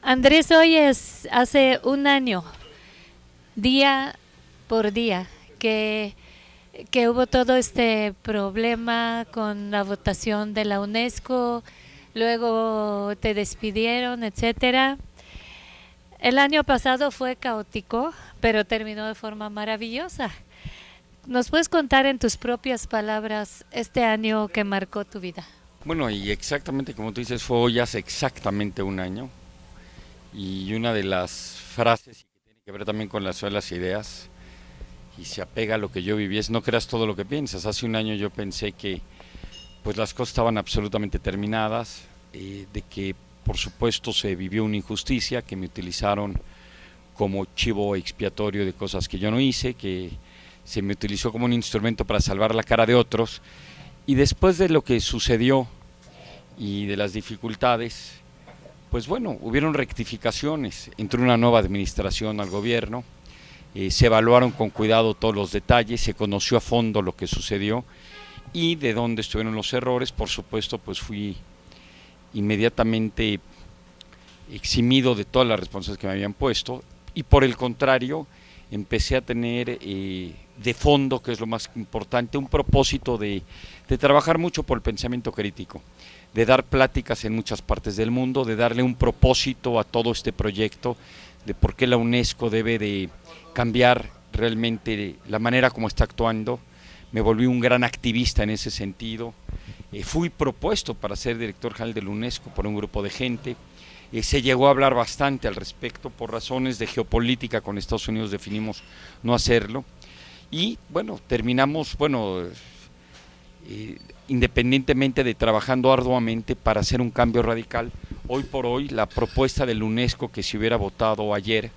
Andrés, hoy hace un año, día por día, que hubo todo este problema con la votación de la UNESCO, luego te despidieron, etcétera. El año pasado fue caótico, pero terminó de forma maravillosa. ¿Nos puedes contar en tus propias palabras este año que marcó tu vida? Bueno, y exactamente como tú dices, fue hoy hace exactamente un año. Y una de las frases y que tiene que ver también con las ideas y se apega a lo que yo viví es: no creas todo lo que piensas. Hace un año yo pensé que pues las cosas estaban absolutamente terminadas, de que por supuesto se vivió una injusticia, que me utilizaron como chivo expiatorio de cosas que yo no hice, que se me utilizó como un instrumento para salvar la cara de otros. Y después de lo que sucedió y de las dificultades, pues bueno, hubieron rectificaciones, entró una nueva administración al gobierno, se evaluaron con cuidado todos los detalles, se conoció a fondo lo que sucedió y de dónde estuvieron los errores. Por supuesto, pues fui inmediatamente eximido de todas las responsabilidades que me habían puesto, y por el contrario empecé a tener de fondo, que es lo más importante, un propósito de trabajar mucho por el pensamiento crítico, de dar pláticas en muchas partes del mundo, de darle un propósito a todo este proyecto, de por qué la UNESCO debe de cambiar realmente la manera como está actuando. Me volví un gran activista en ese sentido. Fui propuesto para ser director general de la UNESCO por un grupo de gente. Se llegó a hablar bastante al respecto. Por razones de geopolítica con Estados Unidos definimos no hacerlo. Y bueno, terminamos, independientemente de trabajando arduamente para hacer un cambio radical, hoy por hoy la propuesta del UNESCO, que se hubiera votado ayer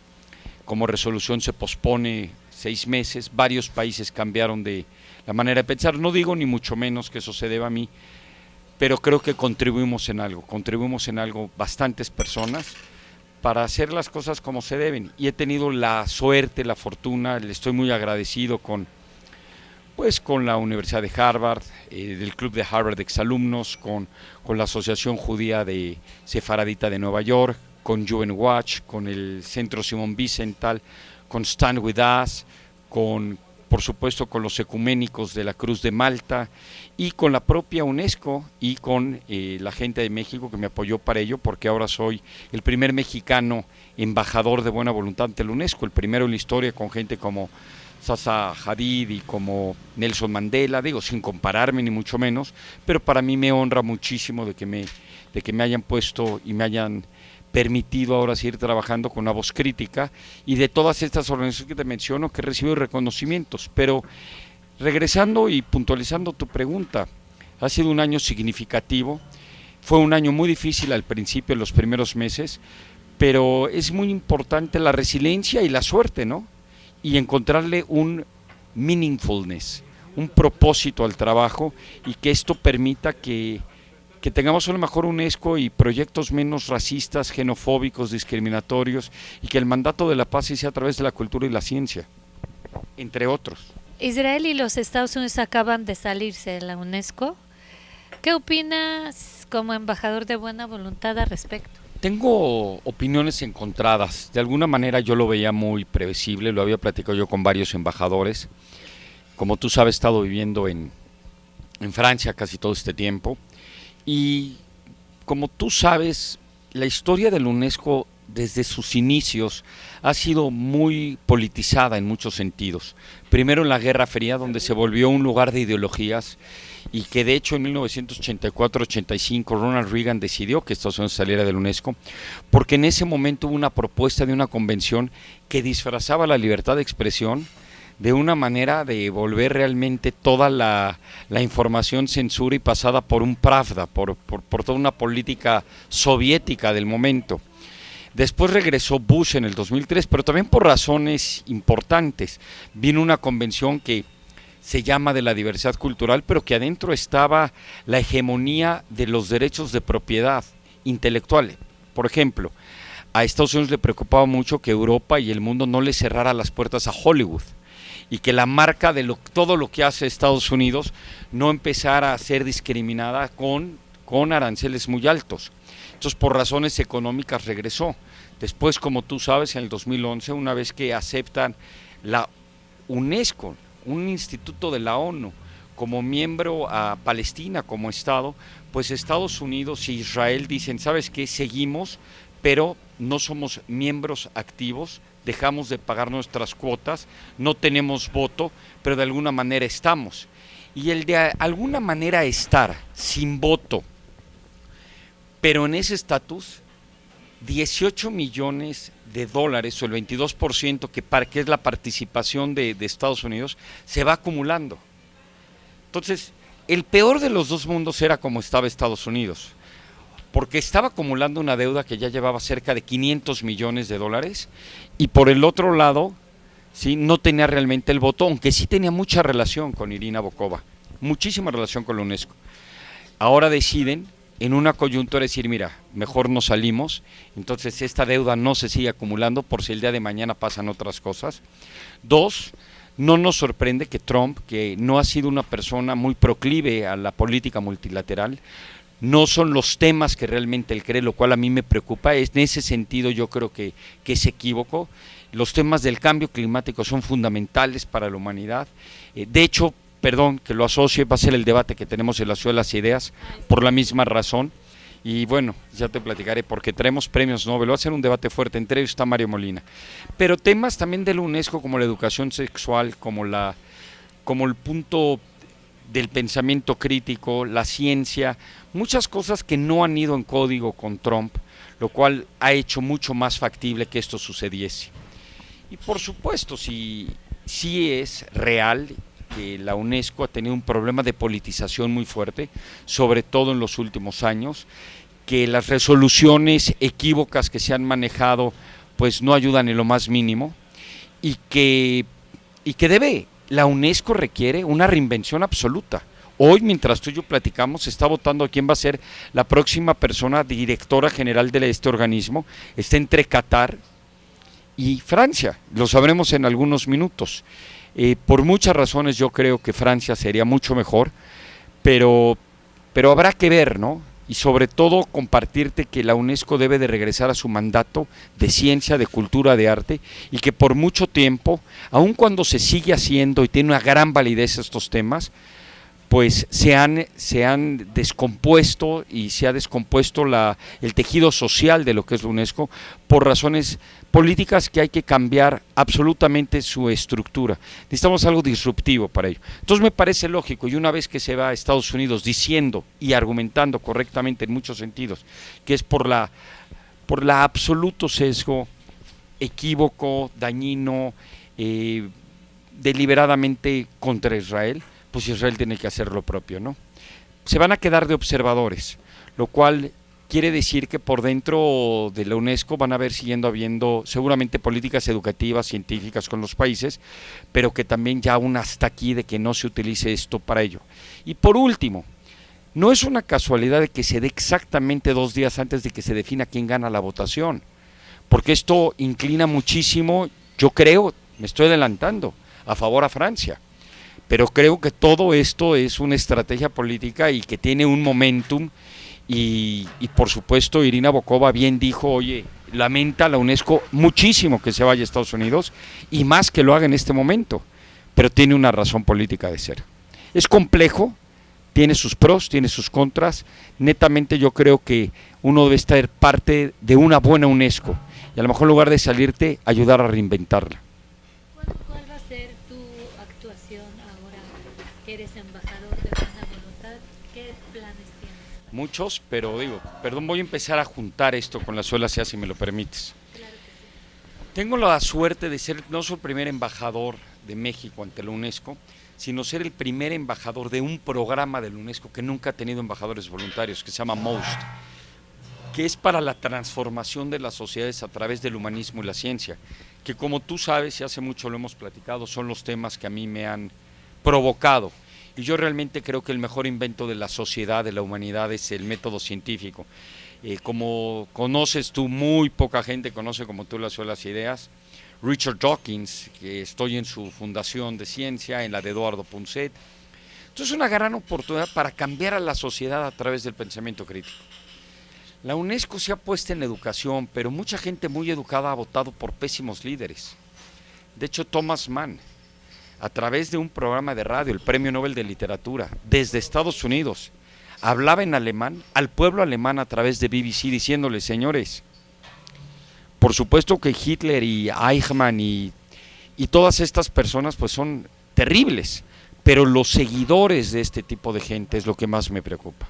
como resolución, se pospone 6 meses. Varios países cambiaron de la manera de pensar. No digo ni mucho menos que eso se deba a mí, pero creo que contribuimos en algo bastantes personas para hacer las cosas como se deben. Y he tenido la suerte, la fortuna, le estoy muy agradecido con la Universidad de Harvard, del Club de Harvard de Exalumnos, con la Asociación Judía de Sefaradita de Nueva York, con UN Watch, con el Centro Simón Wiesenthal, con Stand With Us, por supuesto con los ecuménicos de la Cruz de Malta y con la propia UNESCO y con la gente de México que me apoyó para ello, porque ahora soy el primer mexicano embajador de buena voluntad ante la UNESCO, el primero en la historia, con gente como Zaza Hadid y como Nelson Mandela, digo, sin compararme ni mucho menos, pero para mí me honra muchísimo de que me hayan puesto y me hayan permitido ahora seguir trabajando con una voz crítica, y de todas estas organizaciones que te menciono que he recibido reconocimientos. Pero regresando y puntualizando tu pregunta, ha sido un año significativo, fue un año muy difícil al principio, en los primeros meses, pero es muy importante la resiliencia y la suerte, ¿no? Y encontrarle un meaningfulness, un propósito al trabajo, y que esto permita que tengamos una mejor UNESCO y proyectos menos racistas, xenofóbicos, discriminatorios, y que el mandato de la paz sea a través de la cultura y la ciencia, entre otros. Israel y los Estados Unidos acaban de salirse de la UNESCO. ¿Qué opinas como embajador de buena voluntad al respecto? Tengo opiniones encontradas. De alguna manera yo lo veía muy previsible, lo había platicado yo con varios embajadores. Como tú sabes, he estado viviendo en Francia casi todo este tiempo. Y como tú sabes, la historia de la UNESCO desde sus inicios ha sido muy politizada en muchos sentidos. Primero en la Guerra Fría, donde se volvió un lugar de ideologías, y que de hecho en 1984-85 Ronald Reagan decidió que Estados Unidos saliera de la UNESCO, porque en ese momento hubo una propuesta de una convención que disfrazaba la libertad de expresión de una manera de volver realmente toda la información censura y pasada por un Pravda, por toda una política soviética del momento. Después regresó Bush en el 2003, pero también por razones importantes. Vino una convención que se llama de la diversidad cultural, pero que adentro estaba la hegemonía de los derechos de propiedad intelectual. Por ejemplo, a Estados Unidos le preocupaba mucho que Europa y el mundo no le cerrara las puertas a Hollywood, y que la marca de todo lo que hace Estados Unidos no empezara a ser discriminada con con aranceles muy altos. Entonces, por razones económicas regresó. Después, como tú sabes, en el 2011, una vez que aceptan la UNESCO, un instituto de la ONU, como miembro a Palestina como Estado, pues Estados Unidos e Israel dicen, ¿sabes qué? Seguimos, pero no somos miembros activos, dejamos de pagar nuestras cuotas, no tenemos voto, pero de alguna manera estamos. Y el de alguna manera estar sin voto, pero en ese estatus, 18 millones de dólares o el 22% que es la participación de Estados Unidos, se va acumulando. Entonces, el peor de los dos mundos era como estaba Estados Unidos, porque estaba acumulando una deuda que ya llevaba cerca de 500 millones de dólares, y por el otro lado, ¿sí?, no tenía realmente el voto, aunque sí tenía mucha relación con Irina Bokova, muchísima relación con la UNESCO. Ahora deciden, en una coyuntura, decir, mira, mejor nos salimos, entonces esta deuda no se sigue acumulando por si el día de mañana pasan otras cosas. Dos, no nos sorprende que Trump, que no ha sido una persona muy proclive a la política multilateral, no son los temas que realmente él cree, lo cual a mí me preocupa. En ese sentido yo creo que se equivocó. Los temas del cambio climático son fundamentales para la humanidad. De hecho, perdón que lo asocie, va a ser el debate que tenemos en la Ciudad de las Ideas, por la misma razón. Y bueno, ya te platicaré, porque traemos premios Nobel, va a ser un debate fuerte, entre ellos está Mario Molina. Pero temas también de la UNESCO, como la educación sexual, como el punto del pensamiento crítico, la ciencia, muchas cosas que no han ido en código con Trump, lo cual ha hecho mucho más factible que esto sucediese. Y por supuesto, sí es real que la UNESCO ha tenido un problema de politización muy fuerte, sobre todo en los últimos años, que las resoluciones equívocas que se han manejado pues no ayudan en lo más mínimo, y que la UNESCO requiere una reinvención absoluta. Hoy, mientras tú y yo platicamos, se está votando quién va a ser la próxima persona directora general de este organismo. Está entre Qatar y Francia, lo sabremos en algunos minutos. Por muchas razones yo creo que Francia sería mucho mejor, pero habrá que ver, ¿no? Y sobre todo compartirte que la UNESCO debe de regresar a su mandato de ciencia, de cultura, de arte, y que por mucho tiempo, aun cuando se sigue haciendo y tiene una gran validez estos temas, pues se han descompuesto y se ha descompuesto el tejido social de lo que es la UNESCO por razones políticas que hay que cambiar absolutamente su estructura. Necesitamos algo disruptivo para ello. Entonces me parece lógico, y una vez que se va a Estados Unidos diciendo y argumentando correctamente en muchos sentidos que es por la absoluto sesgo equívoco, dañino, deliberadamente contra Israel, pues Israel tiene que hacer lo propio, ¿no? Se van a quedar de observadores, lo cual quiere decir que por dentro de la UNESCO van a haber siguiendo habiendo seguramente políticas educativas, científicas con los países, pero que también ya aún hasta aquí de que no se utilice esto para ello. Y por último, no es una casualidad de que se dé exactamente 2 días antes de que se defina quién gana la votación, porque esto inclina muchísimo, yo creo, me estoy adelantando, a favor a Francia. Pero creo que todo esto es una estrategia política y que tiene un momentum, y por supuesto Irina Bokova bien dijo, oye, lamenta la UNESCO muchísimo que se vaya a Estados Unidos, y más que lo haga en este momento, pero tiene una razón política de ser. Es complejo, tiene sus pros, tiene sus contras. Netamente yo creo que uno debe estar parte de una buena UNESCO, y a lo mejor en lugar de salirte, ayudar a reinventarla. ¿Cuál va a ser tu actuación ahora que eres embajador de Buena Voluntad? ¿Qué planes tienes? Muchos, pero voy a empezar a juntar esto con la Suela Sea, si me lo permites. Claro que sí. Tengo la suerte de ser no solo el primer embajador de México ante la UNESCO, sino ser el primer embajador de un programa de la UNESCO que nunca ha tenido embajadores voluntarios, que se llama MOST, que es para la transformación de las sociedades a través del humanismo y la ciencia, que como tú sabes y hace mucho lo hemos platicado, son los temas que a mí me han provocado. Y yo realmente creo que el mejor invento de la sociedad, de la humanidad, es el método científico. Como conoces tú, muy poca gente conoce como tú las ideas. Richard Dawkins, que estoy en su fundación de ciencia, en la de Eduardo Punset. Esto es una gran oportunidad para cambiar a la sociedad a través del pensamiento crítico. La UNESCO se ha puesto en la educación, pero mucha gente muy educada ha votado por pésimos líderes. De hecho, Thomas Mann, a través de un programa de radio, el Premio Nobel de Literatura, desde Estados Unidos, hablaba en alemán al pueblo alemán a través de BBC diciéndole: señores, por supuesto que Hitler y Eichmann y todas estas personas pues son terribles, pero los seguidores de este tipo de gente es lo que más me preocupa.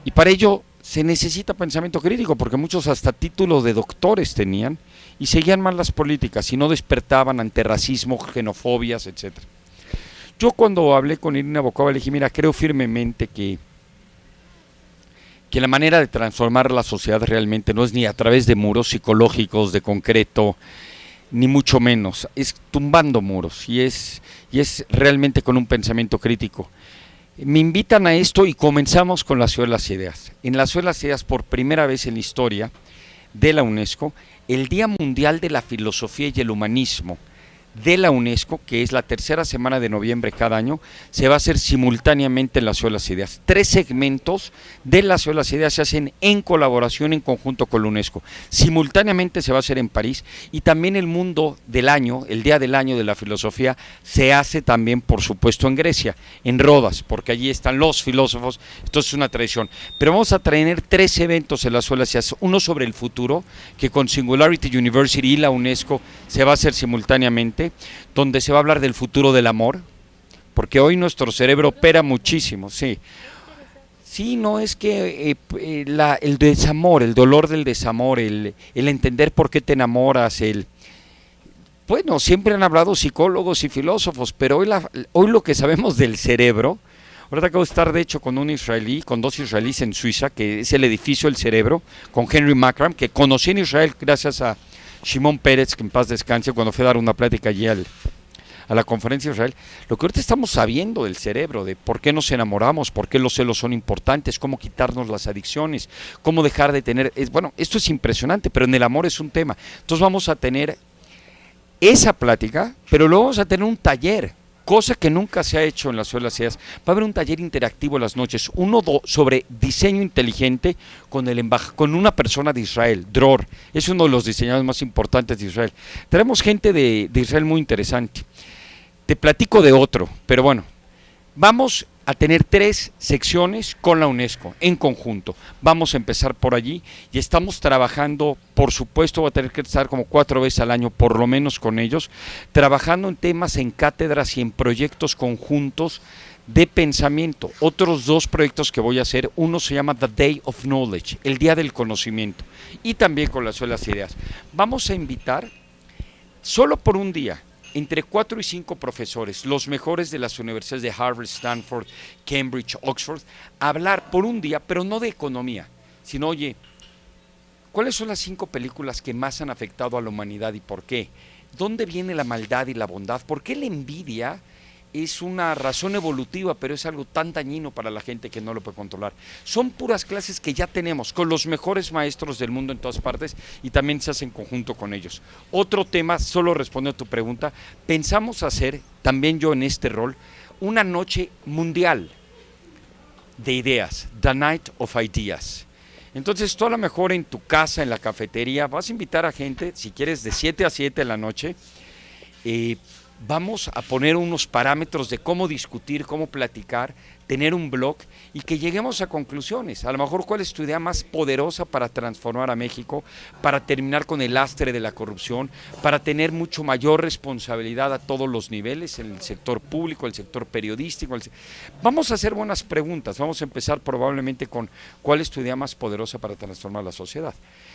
Y para ello se necesita pensamiento crítico, porque muchos hasta títulos de doctores tenían y seguían mal las políticas y no despertaban ante racismo, xenofobias, etc. Yo cuando hablé con Irina Bokova le dije: mira, creo firmemente que la manera de transformar la sociedad realmente no es ni a través de muros psicológicos, de concreto, ni mucho menos, es tumbando muros y es realmente con un pensamiento crítico. Me invitan a esto y comenzamos con la Ciudad de las Ideas. En la Ciudad de las Ideas, por primera vez en la historia de la UNESCO, el Día Mundial de la Filosofía y el Humanismo de la UNESCO, que es la tercera semana de noviembre cada año, se va a hacer simultáneamente en la Ciudad de las Ideas. 3 segmentos de la Ciudad de las Ideas se hacen en colaboración, en conjunto con la UNESCO. Simultáneamente se va a hacer en París, y también el mundo del año, el Día del Año de la Filosofía, se hace también, por supuesto, en Grecia, en Rodas, porque allí están los filósofos. Esto es una tradición. Pero vamos a tener 3 eventos en la Ciudad de las Ideas. Uno sobre el futuro, que con Singularity University y la UNESCO se va a hacer simultáneamente, donde se va a hablar del futuro del amor, porque hoy nuestro cerebro opera muchísimo, sí. Sí, no es que el desamor, el dolor del desamor, el entender por qué te enamoras, bueno, siempre han hablado psicólogos y filósofos, pero hoy lo que sabemos del cerebro, ahorita acabo de estar de hecho con con 2 israelíes en Suiza, que es el edificio del cerebro, con Henry Markram, que conocí en Israel gracias a Shimon Peretz, que en paz descanse, cuando fue a dar una plática allí a la conferencia de Israel. Lo que ahorita estamos sabiendo del cerebro, de por qué nos enamoramos, por qué los celos son importantes, cómo quitarnos las adicciones, cómo dejar de tener, bueno, esto es impresionante, pero en el amor es un tema. Entonces vamos a tener esa plática, pero luego vamos a tener un taller, cosa que nunca se ha hecho en la Ciudad de las Ideas. Va a haber un taller interactivo en las noches, uno sobre diseño inteligente con una persona de Israel, Dror, es uno de los diseñadores más importantes de Israel. Tenemos gente de Israel muy interesante. Te platico de otro, pero bueno, vamos a tener 3 secciones con la UNESCO en conjunto. Vamos a empezar por allí y estamos trabajando, por supuesto, va a tener que estar como 4 veces al año, por lo menos con ellos, trabajando en temas, en cátedras y en proyectos conjuntos de pensamiento. Otros 2 proyectos que voy a hacer, uno se llama The Day of Knowledge, el Día del Conocimiento, y también con las Ciudad de las Ideas. Vamos a invitar, solo por un día, entre 4 y 5 profesores, los mejores de las universidades de Harvard, Stanford, Cambridge, Oxford, a hablar por un día, pero no de economía, sino, oye, ¿cuáles son las 5 películas que más han afectado a la humanidad y por qué? ¿Dónde viene la maldad y la bondad? ¿Por qué la envidia es una razón evolutiva, pero es algo tan dañino para la gente que no lo puede controlar? Son puras clases que ya tenemos con los mejores maestros del mundo en todas partes, y también se hace en conjunto con ellos. Otro tema, solo responde a tu pregunta, pensamos hacer, también yo en este rol, una noche mundial de ideas, The Night of Ideas. Entonces tú a lo mejor en tu casa, en la cafetería, vas a invitar a gente, si quieres de 7 a 7 de la noche, vamos a poner unos parámetros de cómo discutir, cómo platicar, tener un blog y que lleguemos a conclusiones. A lo mejor cuál es tu idea más poderosa para transformar a México, para terminar con el lastre de la corrupción, para tener mucho mayor responsabilidad a todos los niveles, en el sector público, el sector periodístico. Vamos a hacer buenas preguntas. Vamos a empezar probablemente con cuál es tu idea más poderosa para transformar la sociedad.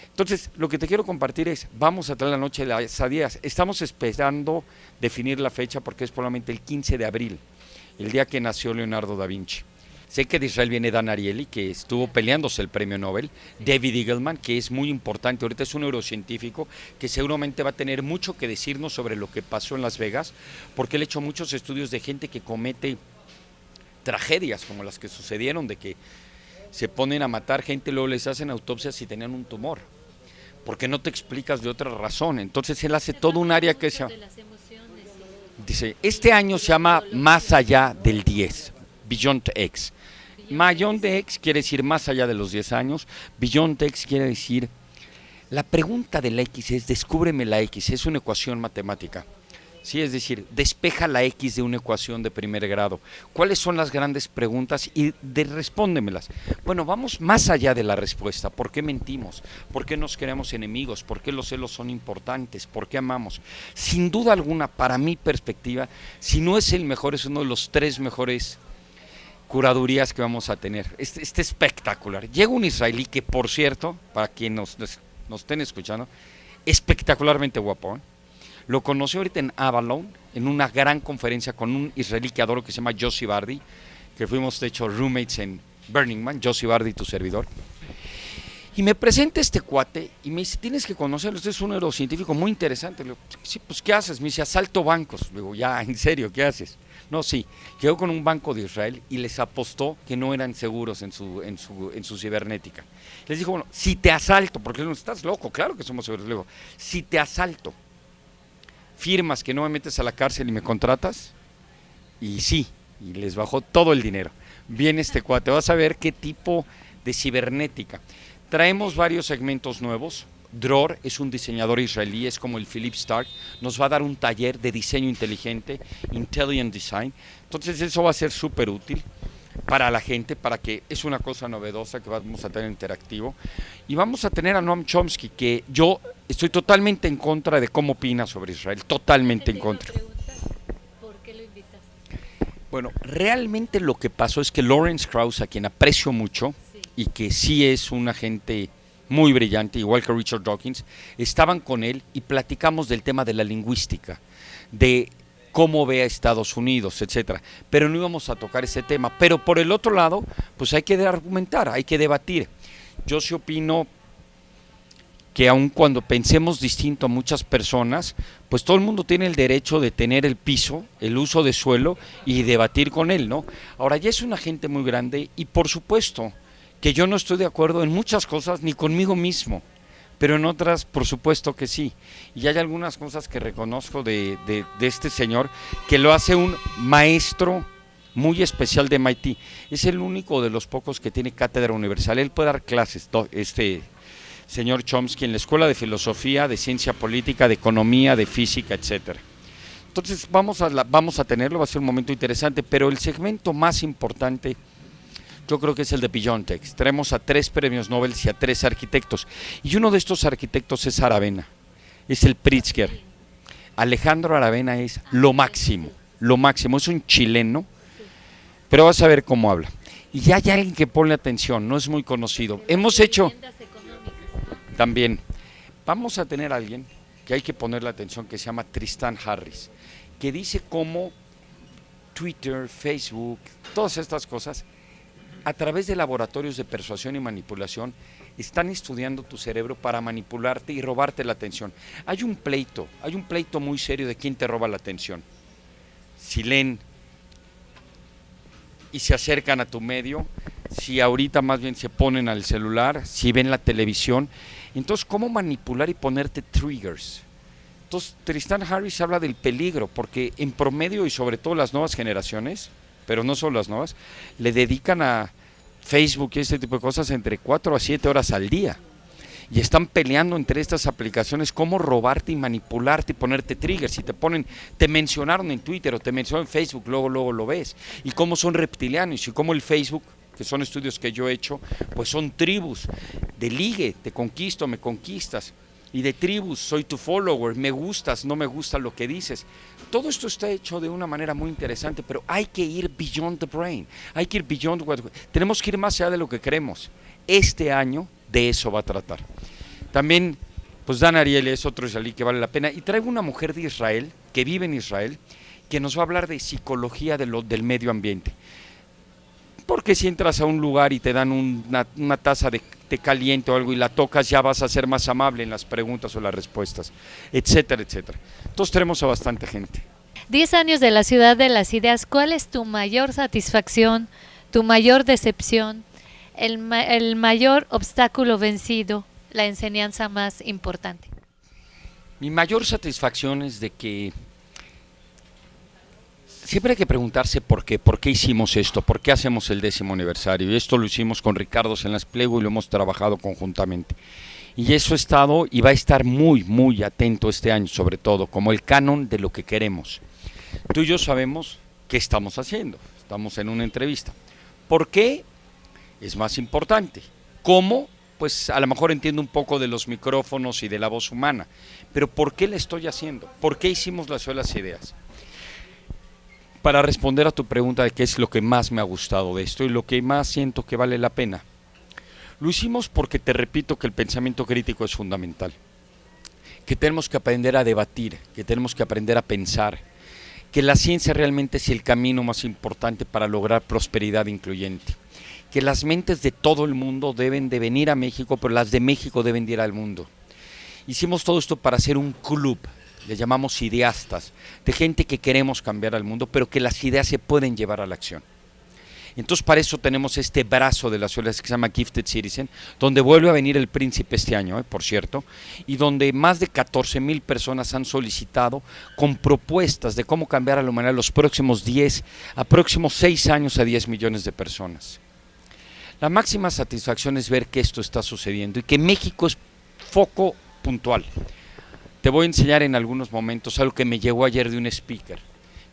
Entonces, lo que te quiero compartir es, vamos a traer la noche de las ideas. Estamos esperando definir la fecha porque es probablemente el 15 de abril, el día que nació Leonardo da Vinci. Sé que de Israel viene Dan Ariely, que estuvo peleándose el premio Nobel, David Eagleman, que es muy importante, ahorita es un neurocientífico que seguramente va a tener mucho que decirnos sobre lo que pasó en Las Vegas, porque él ha hecho muchos estudios de gente que comete tragedias como las que sucedieron, de que se ponen a matar gente, luego les hacen autopsias si tenían un tumor, porque no te explicas de otra razón. Entonces él hace todo un área que se llama, dice, este año se llama Más allá del 10, Beyond X. Beyond X quiere decir más allá de los 10 años, Beyond X quiere decir, la pregunta de la X es, descúbreme la X, es una ecuación matemática. Sí, es decir, despeja la X de una ecuación de primer grado. ¿Cuáles son las grandes preguntas? Y respóndemelas. Bueno, vamos más allá de la respuesta. ¿Por qué mentimos? ¿Por qué nos creamos enemigos? ¿Por qué los celos son importantes? ¿Por qué amamos? Sin duda alguna, para mi perspectiva, si no es el mejor, es uno de los 3 mejores curadurías que vamos a tener. Este espectacular. Llega un israelí que, por cierto, para quienes nos estén escuchando, espectacularmente guapo, ¿eh? Lo conocí ahorita en Avalon, en una gran conferencia con un israelí que adoro que se llama Yossi Bardi, que fuimos de hecho roommates en Burning Man, Yossi Bardi, tu servidor. Y me presenta este cuate y me dice, tienes que conocerlo, usted es un neurocientífico muy interesante. Le digo, sí, pues ¿qué haces? Me dice, asalto bancos. Le digo, ya, en serio, ¿qué haces? No, sí, quedó con un banco de Israel y les apostó que no eran seguros en su cibernética. Les dijo, bueno, si te asalto, porque no estás loco, claro que somos seguros. Le digo, si te asalto, firmas que no me metes a la cárcel y me contratas, y sí, y les bajó todo el dinero. Viene este cuate, vas a ver qué tipo de cibernética. Traemos varios segmentos nuevos. Dror es un diseñador israelí, es como el Philip Stark, nos va a dar un taller de diseño inteligente, Intelligent Design. Entonces eso va a ser súper útil para la gente, para que es una cosa novedosa que vamos a tener interactivo. Y vamos a tener a Noam Chomsky, que yo estoy totalmente en contra de cómo opina sobre Israel, totalmente en contra. ¿Por qué lo invitaste? Bueno, realmente lo que pasó es que Lawrence Krauss, a quien aprecio mucho, y que sí es una gente muy brillante, igual que Richard Dawkins, estaban con él y platicamos del tema de la lingüística, de cómo ve a Estados Unidos, etcétera, pero no íbamos a tocar ese tema. Pero por el otro lado, pues hay que argumentar, hay que debatir. Yo sí opino que aun cuando pensemos distinto a muchas personas, pues todo el mundo tiene el derecho de tener el piso, el uso de suelo y debatir con él, ¿no? Ahora, ya es una gente muy grande y por supuesto que yo no estoy de acuerdo en muchas cosas ni conmigo mismo, pero en otras por supuesto que sí. Y hay algunas cosas que reconozco de este señor, que lo hace un maestro muy especial de MIT. Es el único de los pocos que tiene cátedra universal. Él puede dar clases, este señor Chomsky, en la Escuela de Filosofía, de Ciencia Política, de Economía, de Física, etcétera. Entonces vamos a tenerlo, va a ser un momento interesante, pero el segmento más importante yo creo que es el de Beyond X. Traemos a 3 premios Nobel y a 3 arquitectos. Y uno de estos arquitectos es Aravena, es el Pritzker. Alejandro Aravena es lo máximo, es un chileno, pero vas a ver cómo habla. Y ya hay alguien que pone atención, no es muy conocido. Hemos hecho también, vamos a tener a alguien que hay que ponerle atención, que se llama Tristan Harris, que dice cómo Twitter, Facebook, todas estas cosas, a través de laboratorios de persuasión y manipulación, están estudiando tu cerebro para manipularte y robarte la atención. Hay un pleito muy serio de quién te roba la atención. Si leen y se acercan a tu medio, si ahorita más bien se ponen al celular, si ven la televisión. Entonces, ¿cómo manipular y ponerte triggers? Entonces, Tristan Harris habla del peligro, porque en promedio y sobre todo las nuevas generaciones, pero no solo las nuevas, le dedican a Facebook y este tipo de cosas entre 4 a 7 horas al día. Y están peleando entre estas aplicaciones cómo robarte y manipularte y ponerte triggers. Si te mencionaron en Twitter o te mencionaron en Facebook, luego lo ves. Y cómo son reptilianos y cómo el Facebook, que son estudios que yo he hecho, pues son tribus de ligue, te conquisto, me conquistas. Y de tribus, soy tu follower, me gustas, no me gusta lo que dices. Todo esto está hecho de una manera muy interesante, pero hay que ir beyond the brain, hay que ir beyond tenemos que ir más allá de lo que queremos. Este año de eso va a tratar. También, pues Dan Ariely es otro israelí que vale la pena, y traigo una mujer de Israel, que vive en Israel, que nos va a hablar de psicología del medio ambiente. Porque si entras a un lugar y te dan una taza de té caliente o algo y la tocas, ya vas a ser más amable en las preguntas o las respuestas, etcétera, etcétera. Entonces tenemos a bastante gente. 10 años de la ciudad de las ideas, ¿cuál es tu mayor satisfacción, tu mayor decepción, el mayor obstáculo vencido, la enseñanza más importante? Mi mayor satisfacción es de que siempre hay que preguntarse por qué hicimos esto, por qué hacemos el 10º aniversario. Y esto lo hicimos con Ricardo Salinas Pliego y lo hemos trabajado conjuntamente. Y eso ha estado y va a estar muy, muy atento este año, sobre todo, como el canon de lo que queremos. Tú y yo sabemos qué estamos haciendo, estamos en una entrevista. ¿Por qué? Es más importante. ¿Cómo? Pues a lo mejor entiendo un poco de los micrófonos y de la voz humana, pero ¿por qué le estoy haciendo? ¿Por qué hicimos las Ciudad de las Ideas? Para responder a tu pregunta de qué es lo que más me ha gustado de esto y lo que más siento que vale la pena, lo hicimos porque te repito que el pensamiento crítico es fundamental, que tenemos que aprender a debatir, que tenemos que aprender a pensar, que la ciencia realmente es el camino más importante para lograr prosperidad incluyente, que las mentes de todo el mundo deben de venir a México, pero las de México deben de ir al mundo. Hicimos todo esto para hacer un club, le llamamos ideastas, de gente que queremos cambiar al mundo, pero que las ideas se pueden llevar a la acción. Entonces para eso tenemos este brazo de las ciudades que se llama Gifted Citizen, donde vuelve a venir el príncipe este año, por cierto, y donde más de 14,000 personas han solicitado con propuestas de cómo cambiar a la humanidad los próximos 6 años a 10 millones de personas. La máxima satisfacción es ver que esto está sucediendo y que México es foco puntual. Te voy a enseñar en algunos momentos algo que me llegó ayer de un speaker.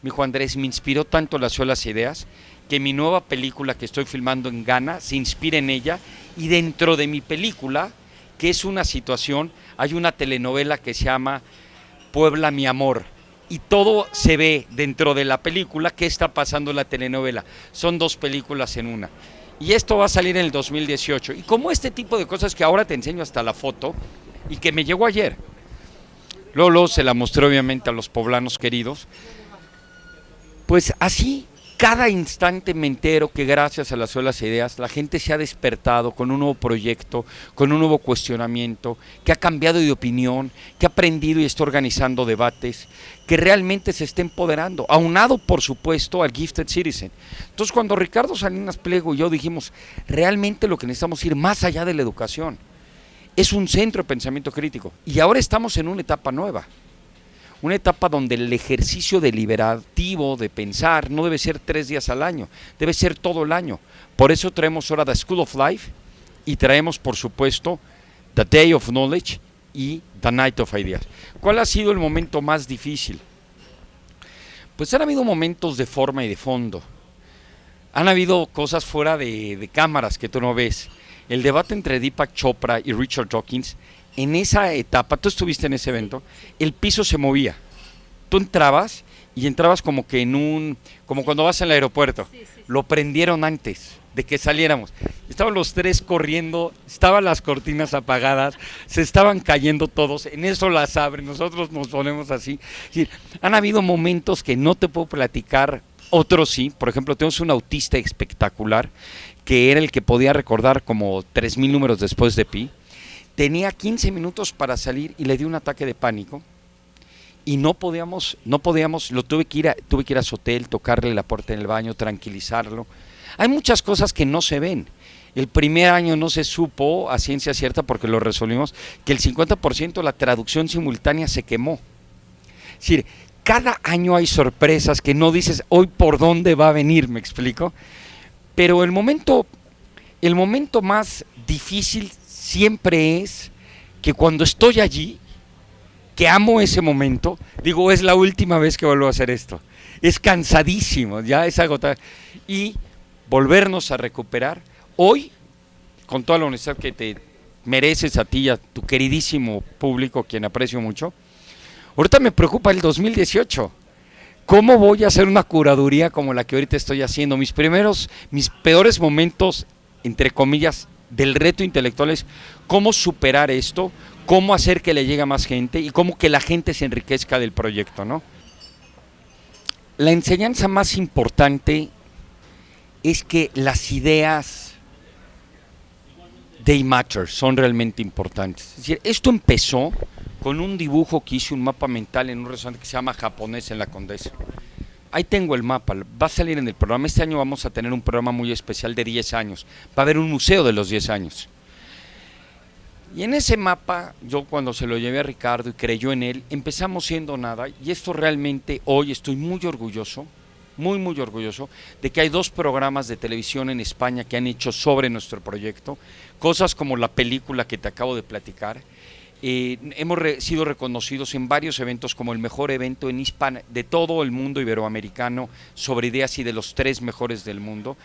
Me dijo: Andrés, me inspiró tanto las solas ideas que mi nueva película que estoy filmando en Ghana se inspira en ella, y dentro de mi película, que es una situación, hay una telenovela que se llama Puebla mi amor, y todo se ve dentro de la película qué está pasando en la telenovela. Son 2 películas en una. Y esto va a salir en el 2018. Y como este tipo de cosas que ahora te enseño hasta la foto y que me llegó ayer. Lolo se la mostré obviamente a los poblanos queridos. Pues así, cada instante me entero que gracias a las solas ideas la gente se ha despertado con un nuevo proyecto, con un nuevo cuestionamiento, que ha cambiado de opinión, que ha aprendido y está organizando debates, que realmente se está empoderando, aunado por supuesto al Gifted Citizen. Entonces cuando Ricardo Salinas Pliego y yo dijimos, realmente lo que necesitamos es ir más allá de la educación, es un centro de pensamiento crítico, y ahora estamos en una etapa nueva. Una etapa donde el ejercicio deliberativo de pensar no debe ser 3 días al año, debe ser todo el año. Por eso traemos ahora The School of Life y traemos, por supuesto, The Day of Knowledge y The Night of Ideas. ¿Cuál ha sido el momento más difícil? Pues han habido momentos de forma y de fondo. Han habido cosas fuera de cámaras que tú no ves. El debate entre Deepak Chopra y Richard Dawkins, en esa etapa, tú estuviste en ese evento, el piso se movía. Tú entrabas y entrabas como que como cuando vas al aeropuerto. Sí. Lo prendieron antes de que saliéramos. Estaban los 3 corriendo, estaban las cortinas apagadas, se estaban cayendo todos, en eso las abren, nosotros nos ponemos así. Es decir, han habido momentos que no te puedo platicar, otros sí. Por ejemplo, tenemos un autista espectacular, que era el que podía recordar como 3,000 números después de pi. Tenía 15 minutos para salir y le dio un ataque de pánico y no podíamos, tuve que ir a su hotel, tocarle la puerta en el baño, tranquilizarlo. Hay muchas cosas que no se ven. El primer año no se supo a ciencia cierta, porque lo resolvimos, que el 50% de la traducción simultánea se quemó. Es decir, cada año hay sorpresas que no dices hoy por dónde va a venir, ¿me explico? Pero el momento más difícil siempre es que cuando estoy allí, que amo ese momento, digo, es la última vez que vuelvo a hacer esto. Es cansadísimo, ya es agotado. Y volvernos a recuperar hoy, con toda la honestidad que te mereces a ti y a tu queridísimo público, quien aprecio mucho. Ahorita me preocupa el 2018. ¿Cómo voy a hacer una curaduría como la que ahorita estoy haciendo? Mis peores momentos, entre comillas, del reto intelectual es cómo superar esto, cómo hacer que le llegue a más gente y cómo que la gente se enriquezca del proyecto, ¿no? La enseñanza más importante es que las ideas they matter, son realmente importantes. Es decir, esto empezó con un dibujo que hice, un mapa mental en un restaurante que se llama Japonés en la Condesa. Ahí tengo el mapa, va a salir en el programa. Este año vamos a tener un programa muy especial de 10 años. Va a haber un museo de los 10 años. Y en ese mapa, yo cuando se lo llevé a Ricardo y creyó en él, empezamos siendo nada. Y esto realmente hoy estoy muy orgulloso muy, muy orgulloso de que hay 2 programas de televisión en España que han hecho sobre nuestro proyecto, cosas como la película que te acabo de platicar. Hemos sido reconocidos en varios eventos como el mejor evento en de todo el mundo iberoamericano sobre ideas y de los 3 mejores del mundo,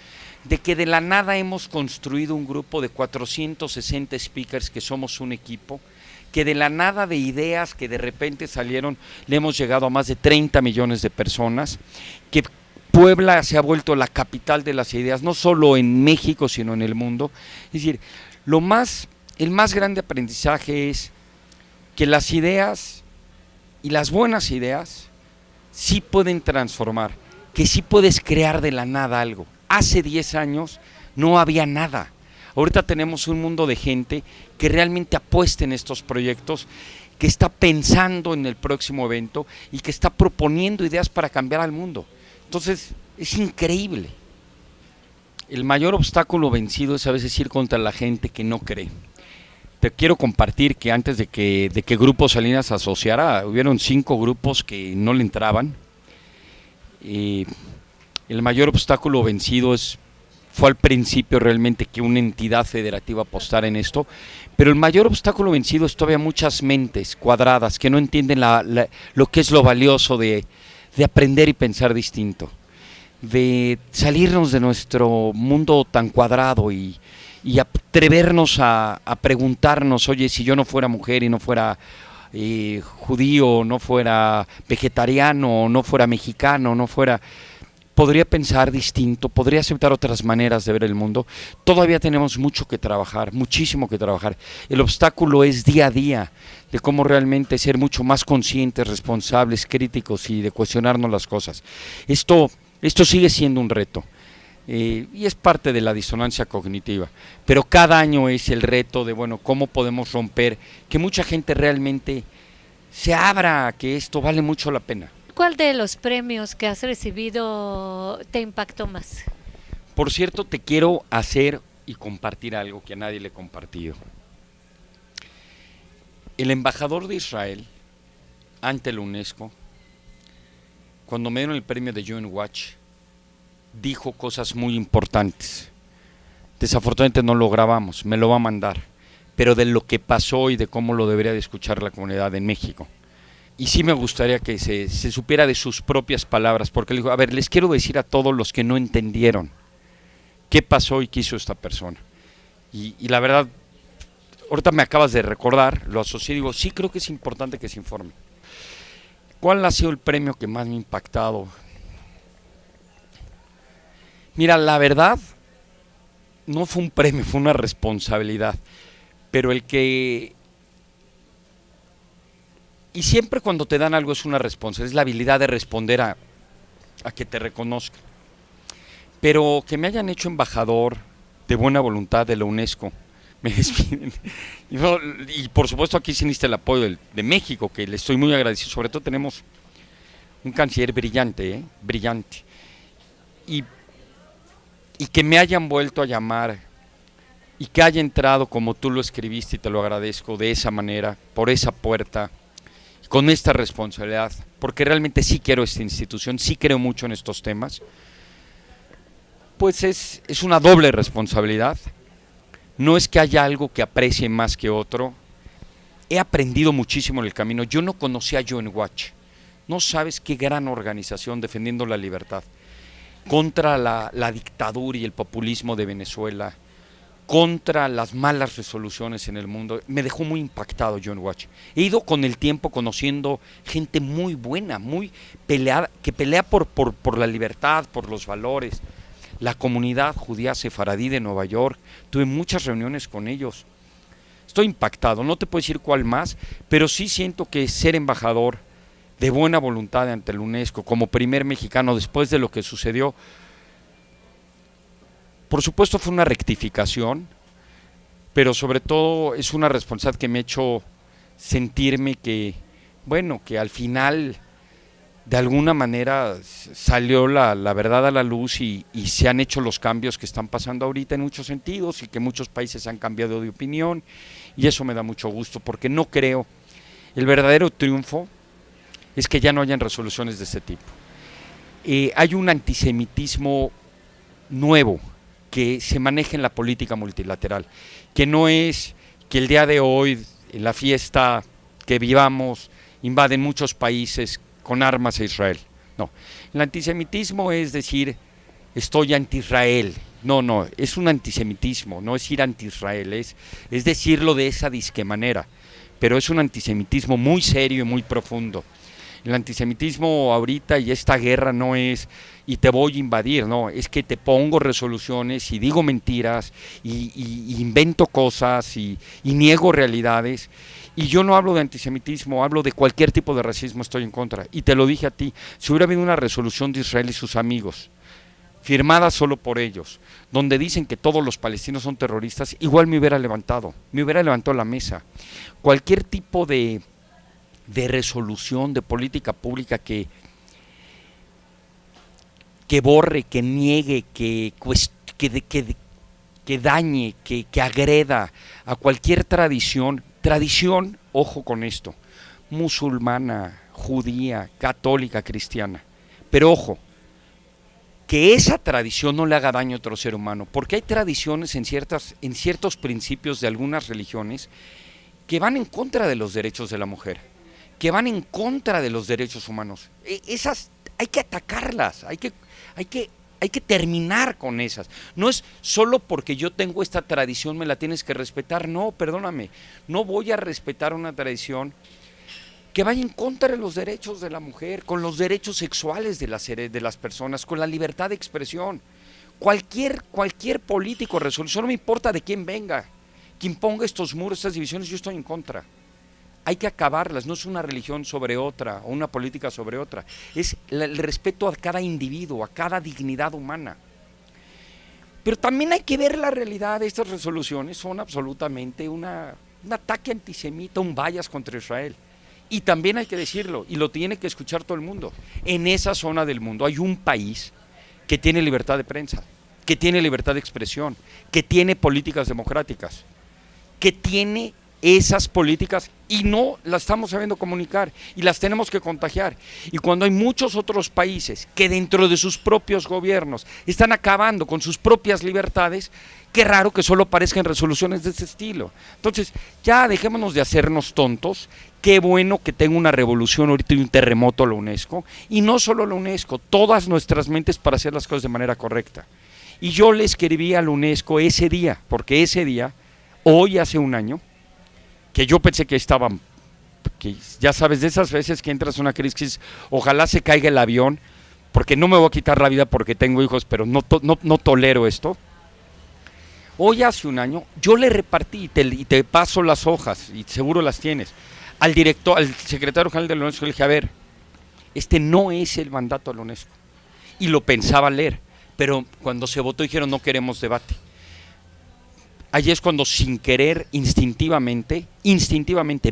de que de la nada hemos construido un grupo de 460 speakers que somos un equipo, que de la nada de ideas que de repente salieron le hemos llegado a más de 30 millones de personas, que Puebla se ha vuelto la capital de las ideas, no solo en México sino en el mundo. Es decir, el más grande aprendizaje es que las ideas y las buenas ideas sí pueden transformar, que sí puedes crear de la nada algo. Hace 10 años no había nada. Ahorita tenemos un mundo de gente que realmente apuesta en estos proyectos, que está pensando en el próximo evento y que está proponiendo ideas para cambiar al mundo. Entonces, es increíble. El mayor obstáculo vencido es a veces ir contra la gente que no cree. Te quiero compartir que antes de que Grupo Salinas se asociara, hubieron 5 grupos que no le entraban. El mayor obstáculo vencido fue al principio realmente que una entidad federativa apostara en esto, pero el mayor obstáculo vencido es todavía muchas mentes cuadradas que no entienden lo que es lo valioso de aprender y pensar distinto, de salirnos de nuestro mundo tan cuadrado y atrevernos a preguntarnos, oye, si yo no fuera mujer y no fuera judío, no fuera vegetariano, no fuera mexicano, podría pensar distinto, podría aceptar otras maneras de ver el mundo. Todavía tenemos mucho que trabajar, muchísimo que trabajar. El obstáculo es día a día, de cómo realmente ser mucho más conscientes, responsables, críticos y de cuestionarnos las cosas. Esto sigue siendo un reto. Y es parte de la disonancia cognitiva, pero cada año es el reto de, bueno, cómo podemos romper, que mucha gente realmente se abra a que esto vale mucho la pena. ¿Cuál de los premios que has recibido te impactó más? Por cierto, te quiero hacer y compartir algo que a nadie le he compartido. El embajador de Israel ante la UNESCO, cuando me dieron el premio de UN Watch, dijo cosas muy importantes. Desafortunadamente no lo grabamos, me lo va a mandar, pero de lo que pasó y de cómo lo debería de escuchar la comunidad en México. Y sí me gustaría que se supiera de sus propias palabras, porque le dijo, a ver, les quiero decir a todos los que no entendieron qué pasó y qué hizo esta persona. Y la verdad, ahorita me acabas de recordar, lo asocié y digo, sí creo que es importante que se informe. ¿Cuál ha sido el premio que más me ha impactado? Mira, la verdad, no fue un premio, fue una responsabilidad, pero y siempre cuando te dan algo es una responsabilidad, es la habilidad de responder a que te reconozcan. Pero que me hayan hecho embajador de buena voluntad de la UNESCO, me despiden. Y por supuesto aquí sí necesita el apoyo de México, que le estoy muy agradecido, sobre todo tenemos un canciller brillante, brillante. Y que me hayan vuelto a llamar y que haya entrado como tú lo escribiste y te lo agradezco de esa manera, por esa puerta, con esta responsabilidad, porque realmente sí quiero esta institución, sí creo mucho en estos temas, pues es una doble responsabilidad. No es que haya algo que aprecie más que otro. He aprendido muchísimo en el camino. Yo no conocía a UN Watch. No sabes qué gran organización defendiendo la libertad contra la dictadura y el populismo de Venezuela, contra las malas resoluciones en el mundo. Me dejó muy impactado UN Watch. He ido con el tiempo conociendo gente muy buena, muy peleada, que pelea por la libertad, por los valores. La comunidad judía sefaradí de Nueva York, tuve muchas reuniones con ellos. Estoy impactado, no te puedo decir cuál más, pero sí siento que ser embajador de buena voluntad ante la UNESCO, como primer mexicano después de lo que sucedió, por supuesto fue una rectificación, pero sobre todo es una responsabilidad que me ha hecho sentirme que, bueno, que al final de alguna manera salió la verdad a la luz y se han hecho los cambios que están pasando ahorita en muchos sentidos y que muchos países han cambiado de opinión, y eso me da mucho gusto porque no creo, el verdadero triunfo es que ya no hayan resoluciones de este tipo. hay un antisemitismo nuevo que se maneja en la política multilateral, que no es que el día de hoy, en la fiesta que vivamos, invaden muchos países con armas a Israel. No, el antisemitismo es decir, estoy anti-Israel. No, es un antisemitismo, no es ir anti-Israel, es decirlo de esa disque manera, pero es un antisemitismo muy serio y muy profundo. El antisemitismo ahorita y esta guerra no es y te voy a invadir, no, es que te pongo resoluciones y digo mentiras y invento cosas y niego realidades. Y yo no hablo de antisemitismo, hablo de cualquier tipo de racismo, estoy en contra. Y te lo dije a ti, si hubiera habido una resolución de Israel y sus amigos, firmada solo por ellos, donde dicen que todos los palestinos son terroristas, igual me hubiera levantado la mesa. Cualquier tipo de resolución, de política pública que borre, que niegue, que dañe, que agreda a cualquier tradición, ojo con esto, musulmana, judía, católica, cristiana, pero ojo, que esa tradición no le haga daño a otro ser humano, porque hay tradiciones en ciertos principios de algunas religiones que van en contra de los derechos de la mujer, que van en contra de los derechos humanos. Esas hay que atacarlas, hay que terminar con esas. No es solo porque yo tengo esta tradición me la tienes que respetar. No, perdóname, no voy a respetar una tradición que vaya en contra de los derechos de la mujer, con los derechos sexuales de las personas, con la libertad de expresión. Cualquier político, resolución, no me importa de quién venga, quien ponga estos muros, estas divisiones, yo estoy en contra. Hay que acabarlas, no es una religión sobre otra o una política sobre otra, es el respeto a cada individuo, a cada dignidad humana. Pero también hay que ver la realidad de estas resoluciones, son absolutamente un ataque antisemita, un bias contra Israel. Y también hay que decirlo, y lo tiene que escuchar todo el mundo, en esa zona del mundo hay un país que tiene libertad de prensa, que tiene libertad de expresión, que tiene políticas democráticas, que tiene esas políticas y no las estamos sabiendo comunicar y las tenemos que contagiar. Y cuando hay muchos otros países que dentro de sus propios gobiernos están acabando con sus propias libertades, qué raro que solo aparezcan resoluciones de ese estilo. Entonces, ya dejémonos de hacernos tontos. Qué bueno que tenga una revolución ahorita y un terremoto la UNESCO, y no solo la UNESCO, todas nuestras mentes para hacer las cosas de manera correcta. Y yo le escribí a la UNESCO ese día, porque ese día, hoy hace un año, que yo pensé que estaban, que ya sabes, de esas veces que entras en una crisis, ojalá se caiga el avión, porque no me voy a quitar la vida porque tengo hijos, pero no tolero esto. Hoy hace un año, yo le repartí y te paso las hojas, y seguro las tienes, al secretario general de la UNESCO, le dije, a ver, este no es el mandato de la UNESCO. Y lo pensaba leer, pero cuando se votó dijeron no queremos debate. Allí es cuando sin querer, instintivamente,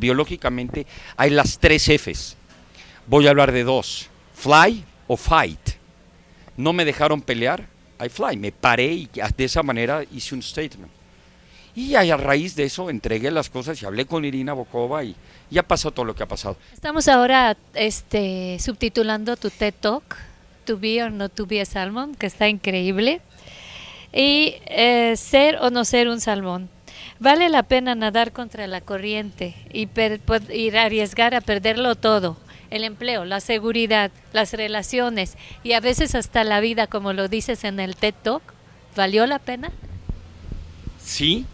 biológicamente, hay las 3 Fs. Voy a hablar de 2, fly o fight. No me dejaron pelear, I fly, me paré y de esa manera hice un statement. Y a raíz de eso entregué las cosas y hablé con Irina Bokova y ya pasó todo lo que ha pasado. Estamos ahora subtitulando tu TED Talk, To Be or Not to Be a Salmon, que está increíble. Y ser o no ser un salmón. Vale la pena nadar contra la corriente y arriesgar a perderlo todo. El empleo, la seguridad, las relaciones y a veces hasta la vida, como lo dices en el TED Talk. ¿Valió la pena? Sí.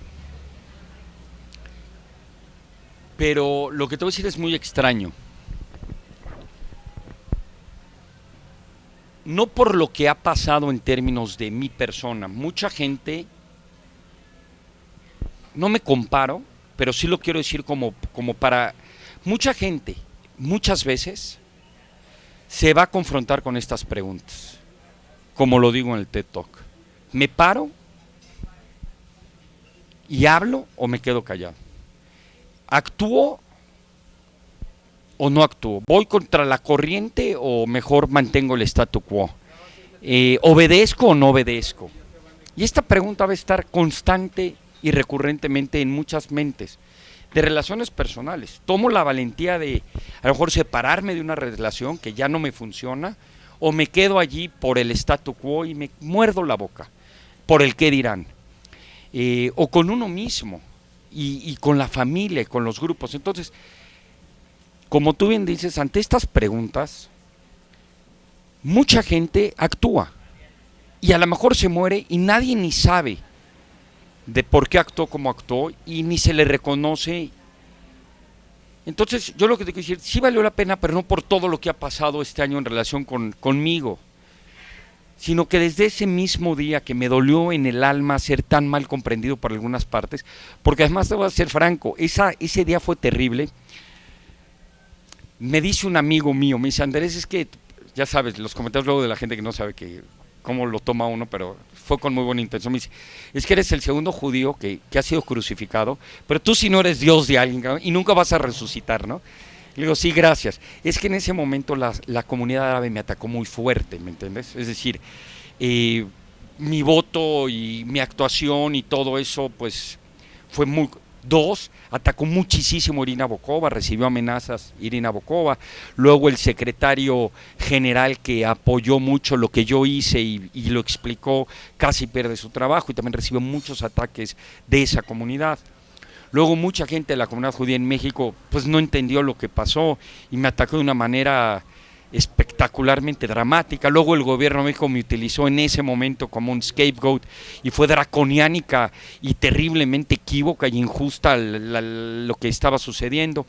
Pero lo que te voy a decir es muy extraño. No por lo que ha pasado en términos de mi persona. Mucha gente, no me comparo, pero sí lo quiero decir como para mucha gente, muchas veces se va a confrontar con estas preguntas, como lo digo en el TED Talk. ¿Me paro y hablo o me quedo callado? ¿Actúo o no actúo? ¿Voy contra la corriente o mejor mantengo el statu quo? ¿Obedezco o no obedezco? Y esta pregunta va a estar constante y recurrentemente en muchas mentes de relaciones personales. ¿Tomo la valentía de a lo mejor separarme de una relación que ya no me funciona o me quedo allí por el statu quo y me muerdo la boca por el qué dirán, o con uno mismo y con la familia y con los grupos. Entonces, como tú bien dices, ante estas preguntas, mucha gente actúa y a lo mejor se muere y nadie ni sabe de por qué actuó como actuó y ni se le reconoce. Entonces, yo lo que te quiero decir, sí valió la pena, pero no por todo lo que ha pasado este año en relación conmigo, sino que desde ese mismo día que me dolió en el alma ser tan mal comprendido por algunas partes, porque además te voy a ser franco, ese día fue terrible. Me dice un amigo mío, me dice, Andrés, es que, ya sabes, los comentarios luego de la gente que no sabe cómo lo toma uno, pero fue con muy buena intención, me dice, es que eres el segundo judío que ha sido crucificado, pero tú sí no eres Dios de alguien y nunca vas a resucitar, ¿no? Le digo, sí, gracias. Es que en ese momento la comunidad árabe me atacó muy fuerte, ¿me entiendes? Es decir, mi voto y mi actuación y todo eso, pues, fue muy... Dos, atacó muchísimo Irina Bokova, recibió amenazas Irina Bokova. Luego el secretario general que apoyó mucho lo que yo hice y lo explicó, casi pierde su trabajo y también recibió muchos ataques de esa comunidad. Luego mucha gente de la comunidad judía en México pues no entendió lo que pasó y me atacó de una manera espectacularmente dramática. Luego el gobierno de México me utilizó en ese momento como un scapegoat y fue draconiánica y terriblemente equívoca y injusta lo que estaba sucediendo.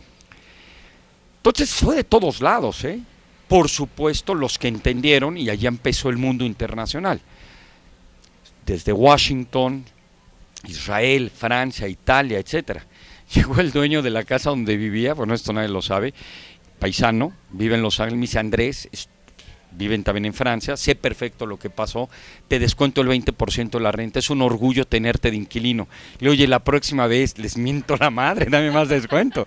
Entonces fue de todos lados, ¿eh? Por supuesto los que entendieron, y allá empezó el mundo internacional. Desde Washington, Israel, Francia, Italia, etcétera. Llegó el dueño de la casa donde vivía, bueno, esto nadie lo sabe, paisano, vive en Los Ángeles, me dice, Andrés, viven también en Francia, sé perfecto lo que pasó, te descuento el 20% de la renta, es un orgullo tenerte de inquilino. Le digo, oye, la próxima vez les miento la madre, dame más descuento.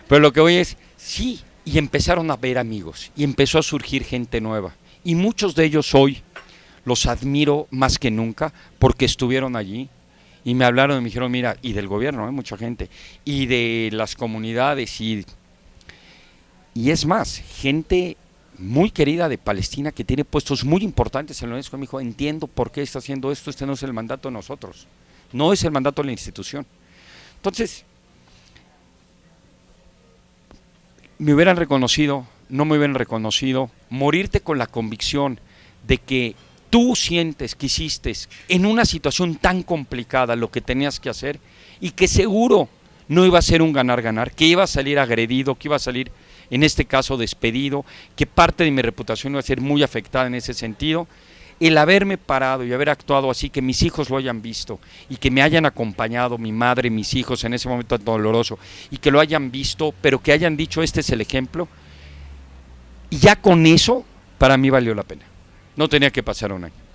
Pero lo que voy es, sí, y empezaron a ver amigos, y empezó a surgir gente nueva, y muchos de ellos hoy los admiro más que nunca porque estuvieron allí, y me hablaron y me dijeron, mira, y del gobierno, mucha gente, y de las comunidades, y es más, gente muy querida de Palestina que tiene puestos muy importantes en la UNESCO, me dijo, entiendo por qué está haciendo esto, este no es el mandato de nosotros, no es el mandato de la institución. Entonces, me hubieran reconocido, no me hubieran reconocido, morirte con la convicción de que tú sientes que hiciste en una situación tan complicada lo que tenías que hacer y que seguro no iba a ser un ganar-ganar, que iba a salir agredido, que iba a salir, en este caso, despedido, que parte de mi reputación iba a ser muy afectada en ese sentido. El haberme parado y haber actuado así, que mis hijos lo hayan visto y que me hayan acompañado mi madre y mis hijos en ese momento tan doloroso y que lo hayan visto, pero que hayan dicho, este es el ejemplo, y ya con eso, para mí valió la pena. No tenía que pasar un año.